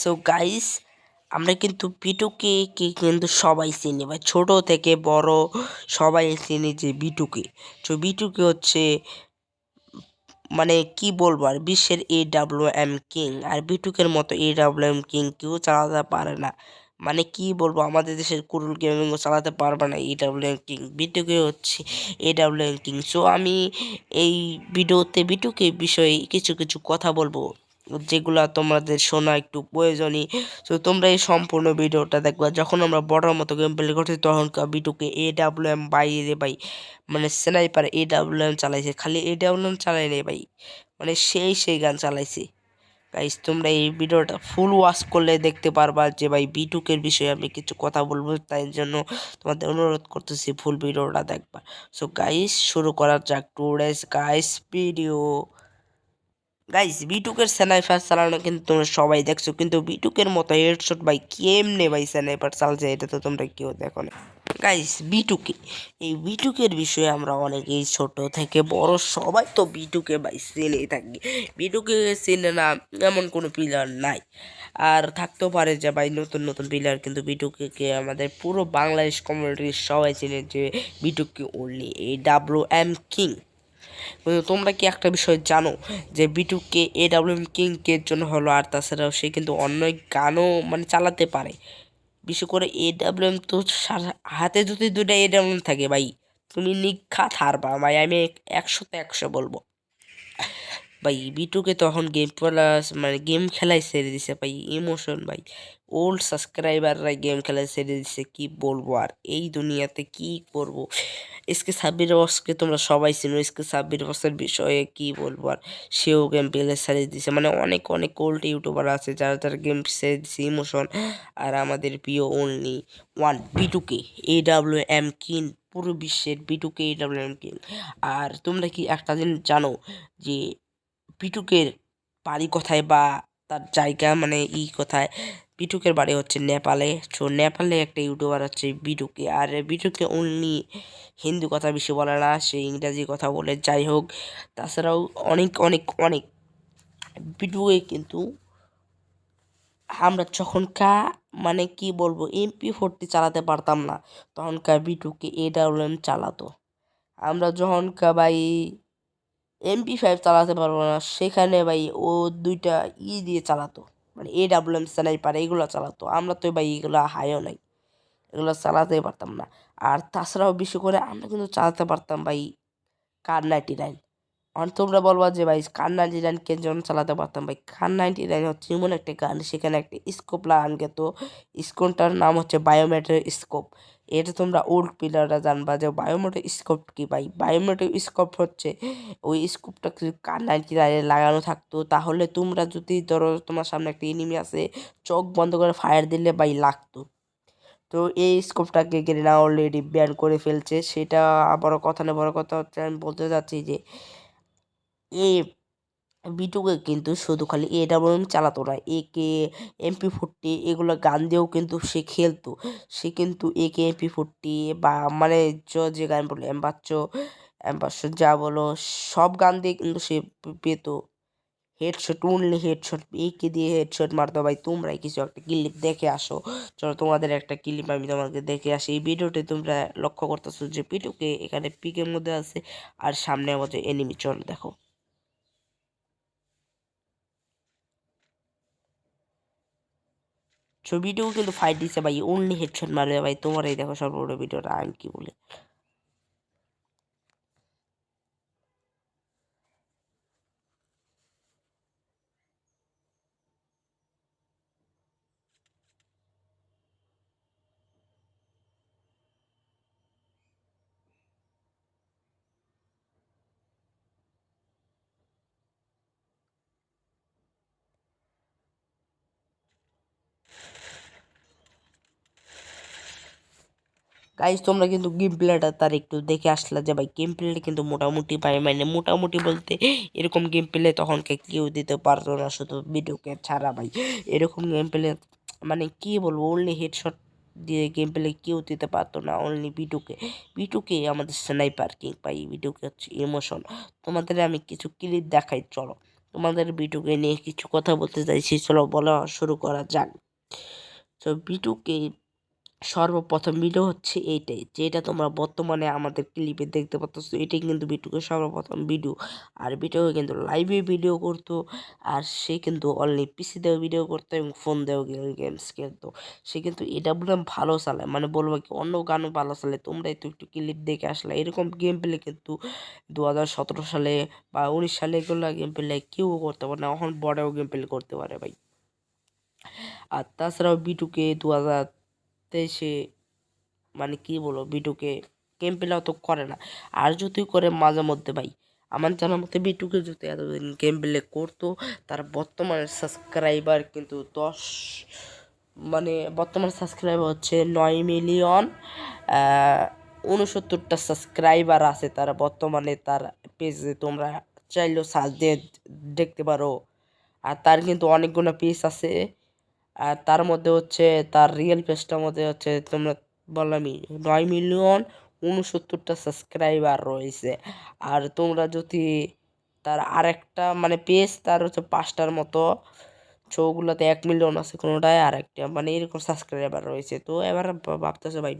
So guys, আমরা কিন্তু বিটুকে কে কিন্তু সবাই চিনি ভাই, ছোট থেকে বড় সবাই চিনি যে বিটুকে। তো বিটুকে হচ্ছে মানে কি বলবো আর, বিশ্বের AWM কিং। আর বিটুকের মতো AWM কিং কেউ চালাতে পারে না। মানে কি বলবো, আমাদের দেশের কুরুল গেমিংও চালাতে পারবে না AWM কিং। বিটুকে হচ্ছে AWM কিং। সো আমি এই ভিডিওতে বিটুকে বিষয়ে কিছু কিছু কথা বলবো, যেগুলা তোমাদের শোনা একটু প্রয়োজনীয়। তো তোমরা এই সম্পূর্ণ ভিডিওটা দেখবা। যখন আমরা বড়র মতো গেম প্লে করছি তখন বিটুকে AWM বাইরে ভাই, মানে স্নাইপার AWM চালাইছে, খালি AWM চালাই রে ভাই, মানে সেই গান চালাইছে। গাইস, তোমরা এই ভিডিওটা ফুল ওয়াচ করলে দেখতে পারবা যে ভাই বিটুকের বিষয়ে আমি কিছু কথা বলবো, তাই জন্য তোমাদের অনুরোধ করতেছি ফুল ভিডিওটা দেখবা। সো গাইস, শুরু করা যাক টুডেস গাইস ভিডিও। গাইস, বিটুকের স্নাইপার চালানো কিন্তু তোমরা সবাই দেখছো, কিন্তু বিটুকের মতো হেডশট ভাই কেমনে ভাই স্নাইপার চালছে, এটা তো তোমরা কেউ দেখো না। গাইস, বিটুকে, এই বিটুকের বিষয়ে আমরা অনেকেই ছোট থেকে বড় সবাই তো বিটুকে ভাই চিনেই থাকি। বিটুকে চিনে না এমন কোনো প্লেয়ার নাই। আর থাকতেও পারে যে ভাই নতুন নতুন প্লেয়ার, কিন্তু বিটুকে আমাদের পুরো বাংলাদেশ কমিউনিটির সবাই চিনে যে বিটুকে অনলি AWM কিং। কিন্তু তোমরা কি একটা বিষয় জানো যে বিটুকে AWM কিং এর জন্য হলো, আর তাছাড়াও সে কিন্তু অন্য গানও মানে চালাতে পারে। বিশেষ করে AWM তো হাতে যদি দুটা AWM থাকে ভাই, তুমি নিখাত হারবা ভাই, আমি 100তে 100 বলবো। ভাই বিটুকে তখন গেম প্লাস মানে গেম খেলাই ছেড়ে দিছে ভাই, ইমোশন ভাই, ওল্ড সাবস্ক্রাইবাররা গেম খেলাই ছেড়ে দিছে, কি বলবো আর এই দুনিয়াতে কি করব। এসকে সাব্বির বসকে তোমরা সবাই চিনো, এসকে সাব্বির বসের বিষয়ে কি বলবো আর, সেও গেম প্লে ছেড়ে দিছে। মানে অনেক অনেক ওল্ড ইউটিউবার আছে যারা যারা গেম ছেড়ে দিছে, ইমোশন। আর আমাদের প্রিয় অনলি ওয়ান বিটুকে AWM কিং, পুরো বিশ্বের বিটুকে AWM কিং। আর তোমরা কি একটা জিনিস জানো যে পিটুকের বাড়ি কোথায় বা তার জায়গা মানে কোথায়? পিটুকের বাড়ি হচ্ছে নেপালে। সো নেপালে একটা ইউটিউবার হচ্ছে বিটুকে, আর বিটুকে অনলি হিন্দি কথা বেশি বলে না, সে ইংরাজি কথা বলে। যাই হোক, তাছাড়াও অনেক অনেক অনেক বিটুকে কিন্তু আমরা যখনকার মানে কি বলবো MP40 চালাতে পারতাম না, তখনকার বিটুকে AWM চালাতো। আমরা যখনকার ভাই MP5 চালাতে পারবো না, সেখানে ভাই ও দুইটা দিয়ে চালাতো, মানে AWM স্নাইপার এগুলো চালাতো। আমরা তো ভাই এগুলো হাইও নাই, এগুলো চালাতেই পারতাম না। আর তাছাড়াও বিশেষ করে আমরা কিন্তু চালাতে পারতাম ভাই কার 99। আর তোমরা বলবা যে ভাই কার 99 কে যেমন চালাতে পারতাম, ভাই কার 99 হচ্ছে এমন একটা গান, সেখানে একটা স্কোপ লাগান গেত। স্কোপটার নাম হচ্ছে বায়োমেট্রিক স্কোপ। এটা তোমরা ওল্ড প্লেয়াররা জানবা যে বায়োমেট্রিক স্কোপ কি ভাই। বায়োমেট্রিক স্কোপ হচ্ছে ওই স্কোপটা যদি কার 99 লাগানো থাকতো, তাহলে তোমরা যদি ধরো তোমার সামনে একটা এনিমি আছে, চোখ বন্ধ করে ফায়ার দিলে ভাই লাগতো। তো এই স্কোপটাকে গেরিনা অলরেডি ব্যান করে ফেলছে। সেটা বড় কথা না, বড় কথা হচ্ছে আমি বলতে চাচ্ছি যে এই বিটুকে কিন্তু শুধু খালি AWM চালাতো না, MP40 এগুলো গান দিয়েও কিন্তু সে খেলতো। সে কিন্তু MP40 বা মানে যে গান বলো এম্বাচ্চো এম্বাচ্চো যা বলো, সব গান দিয়ে কিন্তু সে পেত হেডশট, অনলি হেডশট। দিয়ে হেডশট মারতো ভাই। তোমরাই কিছু একটা ক্লিপ দেখে আসো, চলো তোমাদের একটা ক্লিপ আমি তোমাকে দেখে আসি। এই ভিডিওতে তোমরা লক্ষ্য করতেছো যে পিটুকে এখানে পিকের মধ্যে আছে, আর সামনে আমাদের এনিমি। চলো দেখো, ছবিটাও কিন্তু ফাইট দিছে ভাই, অনলি হেডশট মারবে ভাই। তোমার এই দেখো সর্ববড় ভিডিওটা আমি কি বলে। গাইজ, তোমরা কিন্তু গেম প্লেটা তার একটু দেখে আসলা যে ভাই গেম প্লেটা কিন্তু মোটামুটি ভাই, মানে মোটামুটি বলতে এরকম গেম প্লে তখনকে কেউ দিতে পারতো না, শুধু ভিডিওকে ছাড়া ভাই। এরকম গেম প্লে মানে কি বলবো, অনলি হেডশট দিয়ে গেম প্লে কেউ দিতে পারতো না, অনলি বিটুকে। বিটুকে আমাদের স্নাইপার কিং ভাই, বিটুকে হচ্ছে ইমোশন। তোমাদের আমি কিছু ক্লিপ দেখাই, চলো। তোমাদের বিটুকে নিয়ে কিছু কথা বলতে চাইছি, চলো বলা শুরু করা যাক। তো বিটুকে সর্বপ্রথম ভিডিও হচ্ছে এইটাই, যেটা তোমরা বর্তমানে আমাদের ক্লিপে দেখতে পাচ্ছ। এটাই কিন্তু বিটুকে সর্বপ্রথম ভিডিও। আর বিটুকে কিন্তু লাইভে ভিডিও করতো, আর সে কিন্তু অনলি পিসি দিয়েও ভিডিও করতো এবং ফোন দিয়েও গেমস খেলতো। সে কিন্তু এটা বলে ভালো চালায়, মানে বলবো কি অন্য গানও ভালো চালায়। তোমরাই তো একটু ক্লিপ দেখে আসলে, এরকম গেম প্লে কিন্তু 2017 সালে বা 19 সালে এগুলো গেম প্লে কেউ করতে পারে না, এখন বড়ও গেম প্লে করতে পারে ভাই। আর তাছাড়াও বিটুকে 2023-এ মানে কি বলবো, বিটুকে গেম প্লে অত করে না, আর যদি করে মাঝে মধ্যে ভাই। আমার জানার মতে বিটুকে যদি এতদিন গেম প্লে করতো, তার বর্তমানে সাবস্ক্রাইবার কিন্তু বর্তমান সাবস্ক্রাইবার হচ্ছে 9 মিলিয়ন 69টা সাবস্ক্রাইবার আছে তার বর্তমানে। তার পেজে তোমরা চাইলেও সার্চ দিয়ে দেখতে পারো। আর তার কিন্তু অনেকগুলো পেজ আছে, আর তার মধ্যে হচ্ছে তার রিয়েল পেজটার মধ্যে হচ্ছে তোমরা বললামই 9 মিলিয়ন 69টা সাবস্ক্রাইবার রয়েছে। আর তোমরা যদি তার আরেকটা মানে পেজ তার হচ্ছে 5টার মতো, ওগুলোতে 1 মিলিয়ন আছে কোনোটায়, আরেকটা মানে এরকম সাবস্ক্রাইবার রয়েছে। তো এবার ভাবতেছে ভাই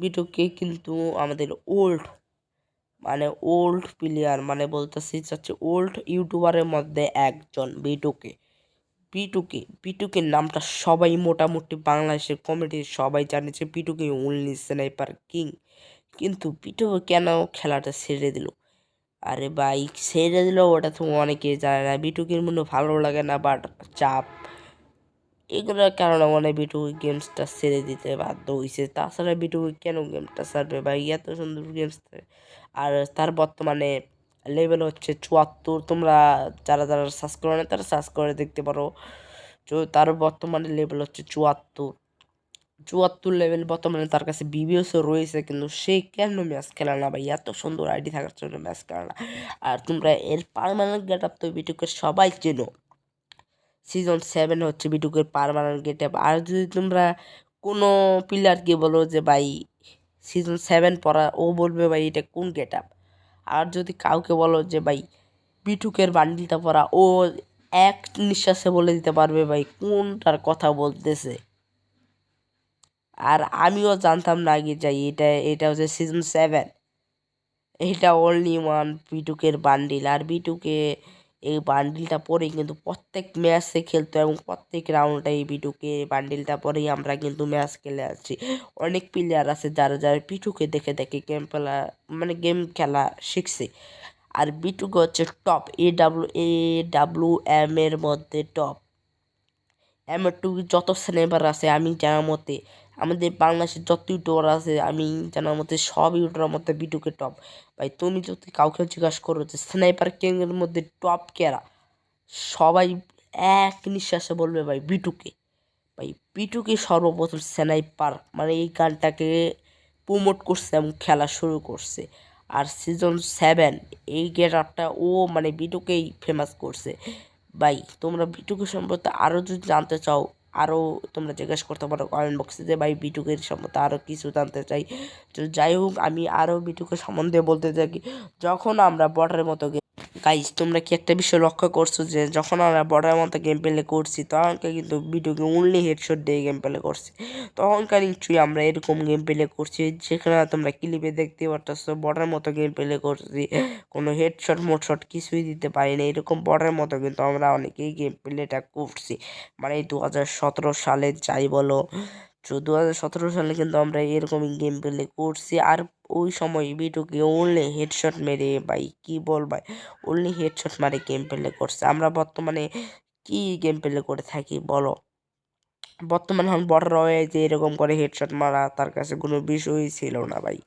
বিটুকে কিন্তু আমাদের ওল্ড প্লেয়ার, মানে বলতেছি হচ্ছে ওল্ড ইউটিউবারের মধ্যে একজন বিটুকে নামটা সবাই মোটামুটি বাংলাদেশের কমেডি সবাই জানে যে বিটুকে অনলি স্নাইপার কিং। কিন্তু বিটুকে কেন খেলাটা ছেড়ে দিল? আরে ভাই, ছেড়ে দিল ওটা তো অনেকে জানে না। বিটুকের মনে ভালো লাগে না, বাট চাপ এগুলোর কারণে মানে বিটুকে গেমসটা ছেড়ে দিতে বাধ্য হয়েছে। তাছাড়া বিটুকে কেন গেমটা ছাড়বে ভাই, এত সুন্দর গেমস। আর তার বর্তমানে লেভেল হচ্ছে 74। তোমরা যারা যারা সার্চ করে না তারা সার্চ করে দেখতে পারো। তো তার বর্তমানে লেভেল হচ্ছে 74 লেভেল বর্তমানে তার কাছে বিবিএসও রয়েছে, কিন্তু সে কেন ম্যাচ খেলে না ভাই? এত সুন্দর আইডি থাকার জন্য ম্যাচ খেলে না। আর তোমরা এর পার্মানেন্ট গেট আপ তো বিটুকে সবাই চেনো, সিজন 7 হচ্ছে বিটুকের পার্মানেন্ট গেট আপ। আর যদি তোমরা কোনো প্লেয়ারকে বলো যে ভাই সিজন 7 পড়া, ও বলবে ভাই এটা কোন গেট আপ। আর যদি কাউকে বলো যে ভাই বিটুকের বান্ডিলটা পরা, ও এক নিঃশ্বাসে বলে দিতে পারবে ভাই কোনটার কথা বলতেছে। আর আমিও জানতাম না আগে যাই এটা হচ্ছে সিজন 7, এটা অনলি ওয়ান বিটুকের বান্ডিল। আর বিটুকে এই বান্ডিলটা পরেই কিন্তু প্রত্যেক ম্যাচে খেলতো, এবং প্রত্যেক রাউন্ডে এই বিটুকে বান্ডিলটা পরেই আমরা কিন্তু ম্যাচ খেলে আসছি। অনেক প্লেয়ার আছে যারা যারা বিটুকে দেখে দেখে গেম খেলা শিখছে। আর বিটুকে হচ্ছে টপ এ ডাব্লিউ এর মধ্যে টপ এম2 যত স্নাইপার আছে আমি জানার মতে, আমাদের বাংলাদেশের যত ইউটিউবার আছে আমি জানার মতে সব ইউটিউবের মধ্যে বিটুকে টপ। ভাই তুমি যদি কাউকে জিজ্ঞাসা করো যে স্নাইপার কিংয়ের মধ্যে টপ কেরা, সবাই এক নিঃশ্বাসে বলবে ভাই বিটুকে। ভাই বিটুকে সর্বপ্রথম স্নাইপার মানে এই গানটাকে প্রমোট করছে এবং খেলা শুরু করছে। আর সিজন 7 এই গেট আপটা ও মানে বিটুকেই ফেমাস করছে। ভাই তোমরা বিটুকে সম্পর্কে আরও যদি জানতে চাও, আরও তোমরা জিজ্ঞেস করতে পারো কমেন্ট বক্সে যে ভাই বিটুকের সম্বন্ধে আরও কিছু জানতে চাই। তো যাই হোক, আমি আরও বিটুকে সম্বন্ধে বলতে থাকি। যখন আমরা বটের মতো গাইজ, তোমরা কি একটা বিষয় লক্ষ্য করছো যে যখন আমরা বর্ডার মতো গেম প্লে করছি, তখনকার কিন্তু ভিডিওকে অনলি হেডশট দিয়ে গেম প্লে করছি। তখনকার নিশ্চয়ই আমরা এরকম গেম প্লে করছি, যেখানে তোমরা ক্লিপে দেখতে পারতেছো বর্ডার মতো গেম প্লে করছি, কোনো হেডশট মোডশট কিছুই দিতে পারি না। এরকম বর্ডার মতো কিন্তু আমরা অনেকেই গেম প্লেটা করছি, মানে 2017 সালে যাই বলো। 2017 সালে কিন্তু আমরা এরকমই গেম প্লে করছি। আর ওই সময় বিটুকে অনলি হেডশট মেরে ভাই কি বলবাই, অনলি হেডশট মারে গেম প্লে করছে। আমরা বর্তমানে কি গেম প্লে করে থাকি বলো? বর্তমানে এখন বড় রয়ে যে এরকম করে হেডশট মারা তার কাছে কোনো বিষয়ই ছিল না ভাই।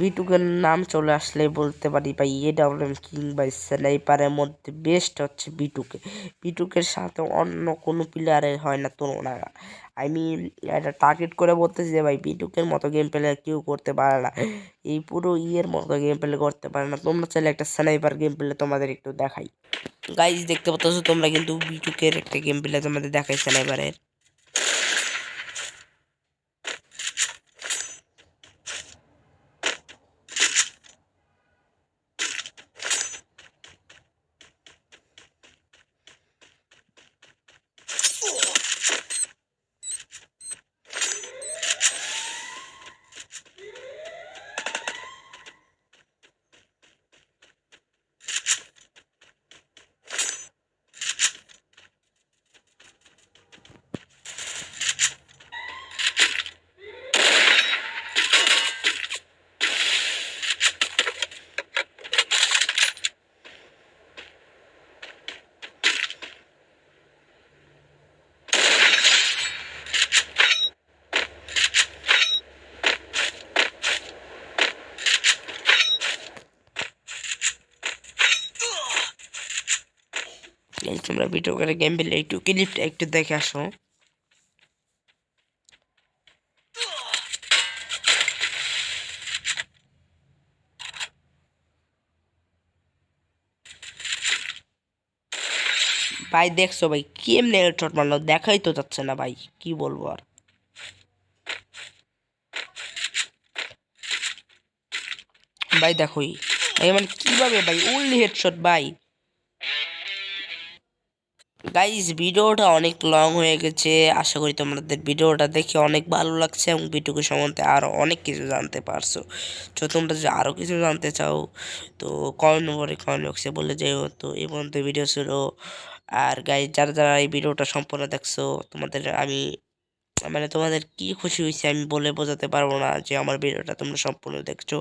বিটুকের নাম চলে আসলে বলতে পারি ভাই এডাব্লিউএম কিং বাই স্নাইপারের মধ্যে বেস্ট হচ্ছে বিটুকের সাথে অন্য কোনো প্লেয়ারের হয় না তুলনা। আমি এটা টার্গেট করে বলতেছি যে ভাই বিটুকের মতো গেম প্লে কেউ করতে পারে না, এই পুরো মতো গেম প্লে করতে পারে না। তোমরা চাইলে একটা স্নাইপার গেম প্লে তোমাদের একটু দেখাই। গাইজ দেখতে পাচ্ছ তোমরা কিন্তু বিটুকের একটা গেম প্লে তোমাদের দেখাই স্নাইপারের। গাইস তোমরা ভিডিও করে গেম প্লে একটু ক্লিপটা একটু দেখে আসো। ভাই দেখছো ভাই কেমনে হেডশট মারলো, দেখাই তো যাচ্ছে না ভাই, কি বলবো আর। ভাই দেখোই ভাই মানে কিভাবে ভাই অনলি হেডশট ভাই। গাইজ ভিডিওটা অনেক লং হয়ে গেছে, আশা করি তোমাদের ভিডিওটা দেখে অনেক ভালো লাগছে এবং ভিডিওকে সম্বন্ধে আরও অনেক কিছু জানতে পারছো। তো তোমরা যদি আরও কিছু জানতে চাও তো কমেন্ট বক্সে বলে যেও। তো এই পর্যন্ত ভিডিও ছিল। আর গাইজ যারা যারা এই ভিডিওটা সম্পূর্ণ দেখছো তোমাদের আমি মানে তোমাদের কি খুশি হয়েছে আমি বলে বোঝাতে পারবো না যে আমার ভিডিওটা তোমরা সম্পূর্ণ দেখছো।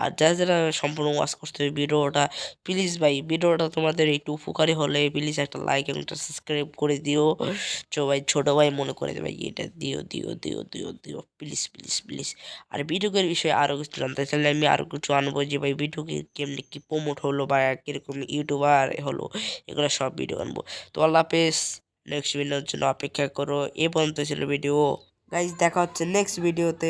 আর যারা যারা সম্পূর্ণ ওয়াচ করতে ভিডিওটা, প্লিজ ভাই ভিডিওটা তোমাদের একটু উপকারী হলে প্লিজ একটা লাইক এবং একটা সাবস্ক্রাইব করে দিও। ভাই ছোট ভাই মনে করে ভাই এটা দিও দিও দিও দিও দিও প্লিজ প্লিজ প্লিজ। আর ভিডিওর বিষয়ে আরও কিছু জানতে চাইলে আমি আরও কিছু আনবো, যে ভাই ভিডিওকে কেমনি কি প্রমোট হলো বা কিরকম ইউটিউবার হলো, এগুলো সব ভিডিও আনবো। তো আল্লাহ হাফেজ, নেক্সট ভিডিওর জন্য অপেক্ষা করো। এ পর্যন্ত ছিল ভিডিও। গাইজ দেখা হচ্ছে নেক্সট ভিডিওতে।